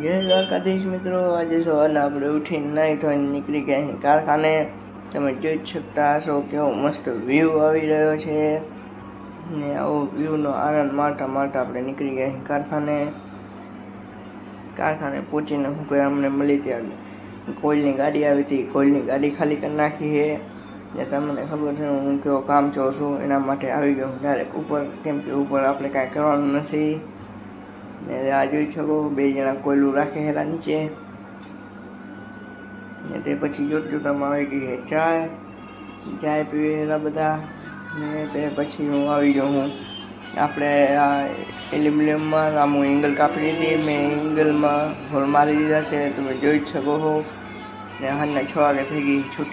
જય દ્વારકાધીશ મિત્રો, આજે સવારના આપણે ઉઠીને નાહી ધોઈને નીકળી ગયા અહીં કારખાને. તમે જોઈ જ શકતા હશો કેવો મસ્ત વ્યૂ આવી રહ્યો છે ને આવો વ્યૂનો આનંદ માણતા આપણે નીકળી ગયા અહીં કારખાને પહોંચીને હું કોઈ અમને મળી ત્યાં કોઈલની ગાડી આવી હતી. કોઈલની ગાડી ખાલી કરી નાખી છે ને તમને ખબર છે હું કેવો કામ ચોર છું, એના માટે આવી ગયો હું ડાયરેક્ટ ઉપર, કેમ કે ઉપર આપણે કાંઈ કરવાનું નથી. ને આ જોઈ શકો બે જણા કોયલું રાખે હેરા નીચે ને તે પછી જોતામાં આવી ગઈ છે ચાય પીવે હેરા બધા. ને તે પછી હું આવી ગયો હું આપણે આ એલ્યુમિનિયમમાં આમ એંગલ કાપી લીધી. મેં એંગલમાં હોલ મારી દીધા છે, તમે જોઈ જ શકો છો. ને હાલના 6 વાગે થઈ ગઈ છૂટી.